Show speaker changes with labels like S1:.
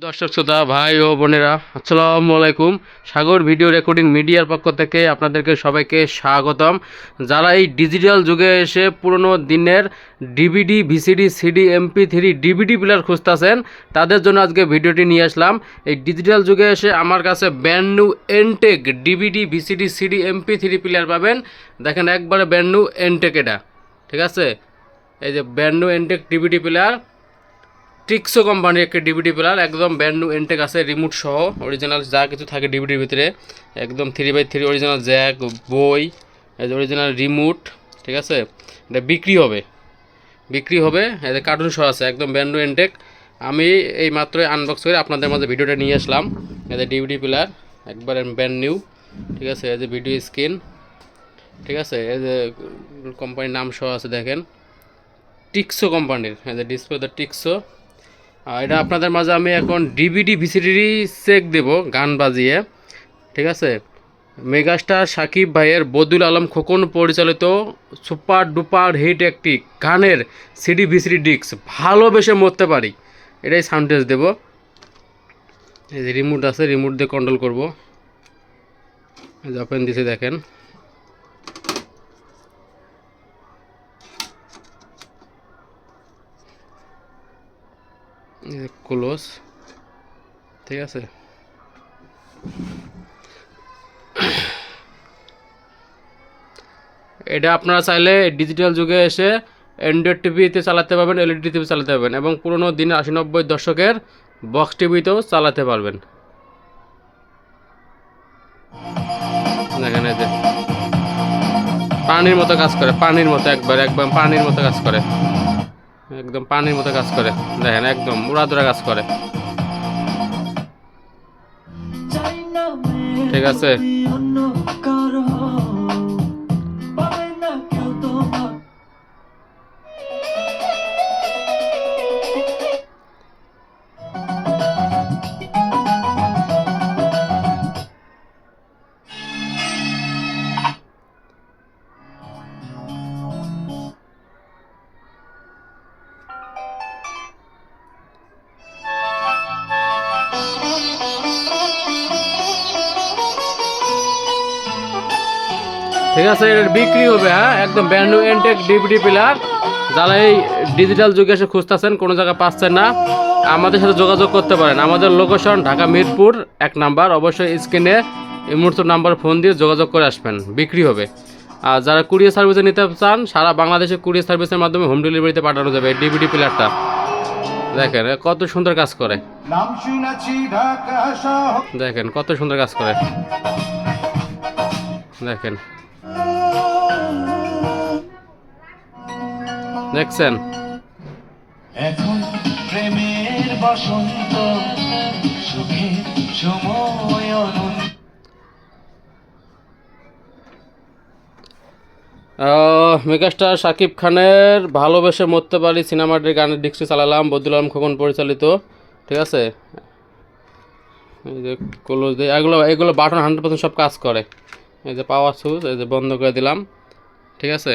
S1: দর্শক শ্রোতা ভাই ও বোনেরা, আসসালামু আলাইকুম। সাগর ভিডিও রেকর্ডিং মিডিয়ার পক্ষ থেকে আপনাদেরকে সবাইকে স্বাগতম। যারা এই ডিজিটাল যুগে এসে পুরনো দিনের DVD, VCD, CD, MP3 DVD player খুঁজতেছেন, তাদের জন্য আজকে ভিডিওটি নিয়ে আসলাম। এই ডিজিটাল যুগে এসে আমার কাছে brand new Entech DVD, VCD, CD, MP3 player পাবেন। দেখেন, একবারে ব্র্যান্ড নিউ এনটেক এটা, ঠিক আছে। এই যে brand new Entech DVD player, টিক্সো কোম্পানির একটা ডিভিডি প্লেয়ার, একদম ব্র্যান্ড নিউ এনটেক আছে, রিমোট সহ অরিজিনাল যা কিছু থাকে ডিভিডির ভিতরে, একদম 3x3 অরিজিনাল জ্যাক, বই, অরিজিনাল রিমোট, ঠিক আছে। এটা বিক্রি হবে, এদের কার্টুন সহ আছে, একদম ব্র্যান্ড নিউ এনটেক। আমি এই মাত্রই আনবক্স করে আপনাদের মাঝে ভিডিওটা নিয়ে আসলাম। এদের ডিভিডি প্লেয়ার একবার ব্র্যান্ড নিউ, ঠিক আছে। এই যে ভিডিও স্ক্রিন, ঠিক আছে। এই যে কোম্পানির নাম সহ আছে, দেখেন টিক্সো কোম্পানির, এই যে ডিসপ্লে টিক্সো। এটা আপনাদের মাঝে আমি এখন ডিভিডি, ভিসিডি চেক দেব গান বাজিয়ে, ঠিক আছে। মেগাস্টার সাকিব ভাইয়ের বদিউল আলম খোকন পরিচালিত সুপার ডুপার হিট একটি গানের সিডি, ভিসিডি ডিস্ক, ভালোবেসে মরতে পারি, এটাই সাউন্ড টেস্ট দেবো। এই যে রিমোট আছে, রিমোট দিয়ে কন্ট্রোল করবো। এই যে ওপেন দিছে, দেখেন ক্লোজ, ঠিক আছে। এটা আপনারা চাইলে ডিজিটাল যুগে এসে অ্যান্ড্রয়েড টিভিতে চালাতে পারবেন, এলইডি টিভি চালাতে পারবেন, এবং পুরোনো দিনের 80-90 দশকের বক্স টিভিতেও চালাতে পারবেন। দেখেন, এই যে পানির মতো কাজ করে, পানির মতো, একদম পানির মতো কাজ করে, একদম পানির মতো কাজ করে। দেখেন, একদম উড়াধুরা কাজ করে, ঠিক আছে। ঠিক আছে, এর বিক্রি হবে। হ্যাঁ, একদম brand new Entech DVD player. যারা এই ডিজিটাল যুগে এসে খুঁজতেছেন, কোনো জায়গায় পাচ্ছেন না, আমাদের সাথে যোগাযোগ করতে পারেন। আমাদের লোকেশন ঢাকা মিরপুর 1 নাম্বার। অবশ্যই স্ক্রিনে এই মুহূর্তে নাম্বার ফোন দিয়ে যোগাযোগ করে আসবেন, বিক্রি হবে। আর যারা কুরিয়ার সার্ভিসে নিতে চান, সারা বাংলাদেশে কুরিয়ার সার্ভিসের মাধ্যমে হোম ডেলিভারিতে পাঠানো যাবে এই ডিভিডি প্লেয়ারটা। দেখেন কত সুন্দর কাজ করে, দেখেন কত সুন্দর কাজ করে, দেখেন, দেখছেন।
S2: এখন প্রেমের বসন্ত, সুখের সময়
S1: মেগাস্টার শাকিব খানের ভালোবেসে মরতে পারি সিনেমাটির গানের ডিস্কটি চালালাম, বদিউল আলম খোকন পরিচালিত, ঠিক আছে। এই যে ক্লোজ দিয়ে এগুলো বাটন 100% সব কাজ করে। এই যে পাওয়ার সুইচ, এই যে বন্ধ করে দিলাম, ঠিক আছে।